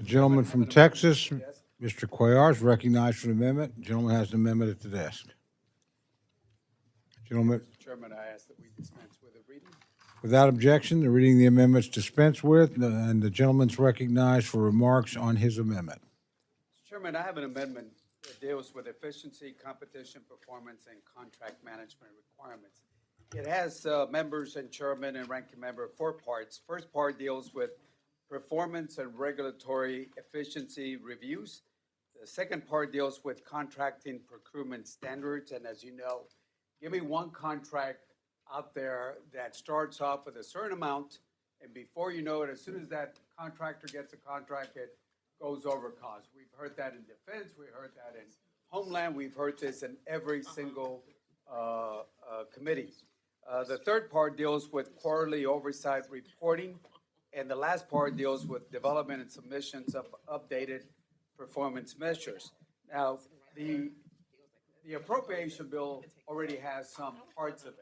The gentleman from Texas, Mr. Cuellar, is recognized for the amendment. The gentleman has an amendment at the desk. Gentleman, Mr. Chairman, I ask that we dispense with a reading. without objection, the reading of the amendment is dispensed with, and the gentleman's recognized for remarks on his amendment. Mr. Chairman, I have an amendment that deals with efficiency, competition, performance, and contract management requirements. It has members and chairman and ranking member 4 parts. First part deals with performance and regulatory efficiency reviews. The second part deals with contracting procurement standards. And as you know, give me one contract out there that starts off with a certain amount, and before you know it, as soon as that contractor gets a contract, it goes over cost. We've heard that in defense, we heard that in Homeland, we've heard this in every single committee. The third part deals with quarterly oversight reporting, and the last part deals with development and submissions of updated performance measures. Now, the appropriation bill already has some parts of it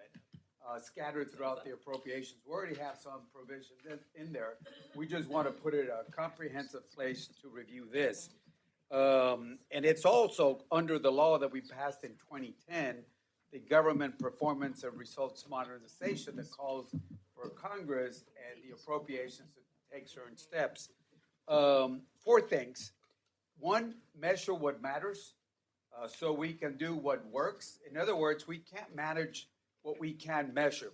scattered throughout the appropriations. We already have some provisions in there. We just want to put it in a comprehensive place to review this. And it's also under the law that we passed in 2010, the Government Performance and Results Modernization, that calls for Congress and the appropriations to take certain steps. 4 things. 1, measure what matters so we can do what works. In other words, we can't manage what we can measure.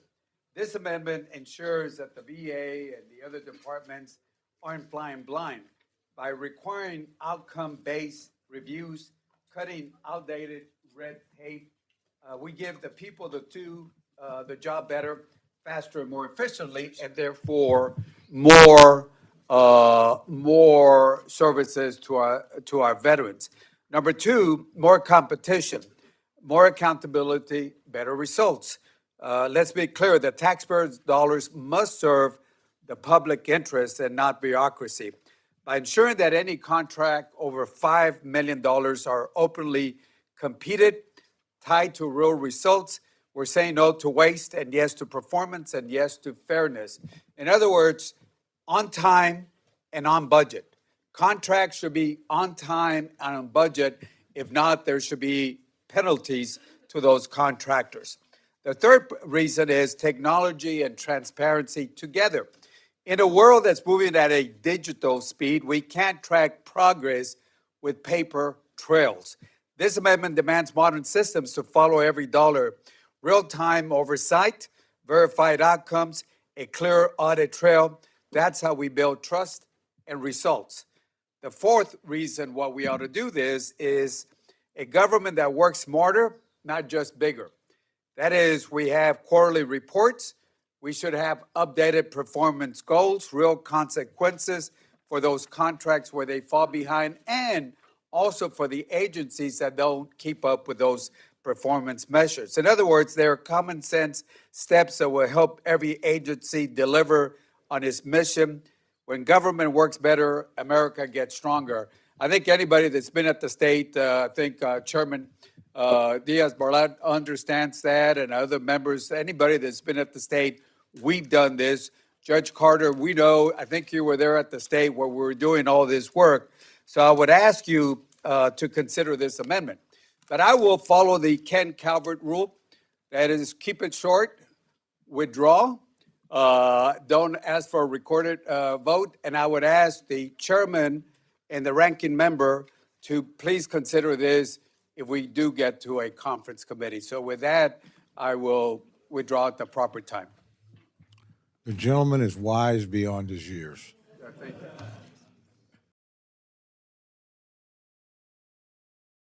This amendment ensures that the VA and the other departments aren't flying blind by requiring outcome-based reviews, cutting outdated red tape. We give the people to do the job better, faster, and more efficiently, and therefore more services to our veterans. Number 2, more competition, more accountability, better results. Let's be clear, the taxpayers' dollars must serve the public interest and not bureaucracy. By ensuring that any contract over $5 million are openly competed, tied to real results, we're saying no to waste and yes to performance and yes to fairness. In other words, on time and on budget. Contracts should be on time and on budget. If not, there should be penalties to those contractors. The third reason is technology and transparency together. In a world that's moving at a digital speed, we can't track progress with paper trails. This amendment demands modern systems to follow every dollar, real-time oversight, verified outcomes, a clear audit trail. That's how we build trust and results. The fourth reason why we ought to do this is a government that works smarter, not just bigger. That is, we have quarterly reports. We should have updated performance goals, real consequences for those contracts where they fall behind, and also for the agencies that don't keep up with those performance measures. In other words, there are common sense steps that will help every agency deliver on its mission. When government works better, America gets stronger. I think anybody that's been at the state, Chairman Diaz-Balart understands that, and other members, anybody that's been at the state, we've done this. Judge Carter, we know, I think you were there at the state where we were doing all this work. So I would ask you to consider this amendment. But I will follow the Ken Calvert rule. That is, keep it short, withdraw, don't ask for a recorded vote. And I would ask the chairman and the ranking member to please consider this if we do get to a conference committee. So with that, I will withdraw at the proper time. The gentleman is wise beyond his years. Thank you.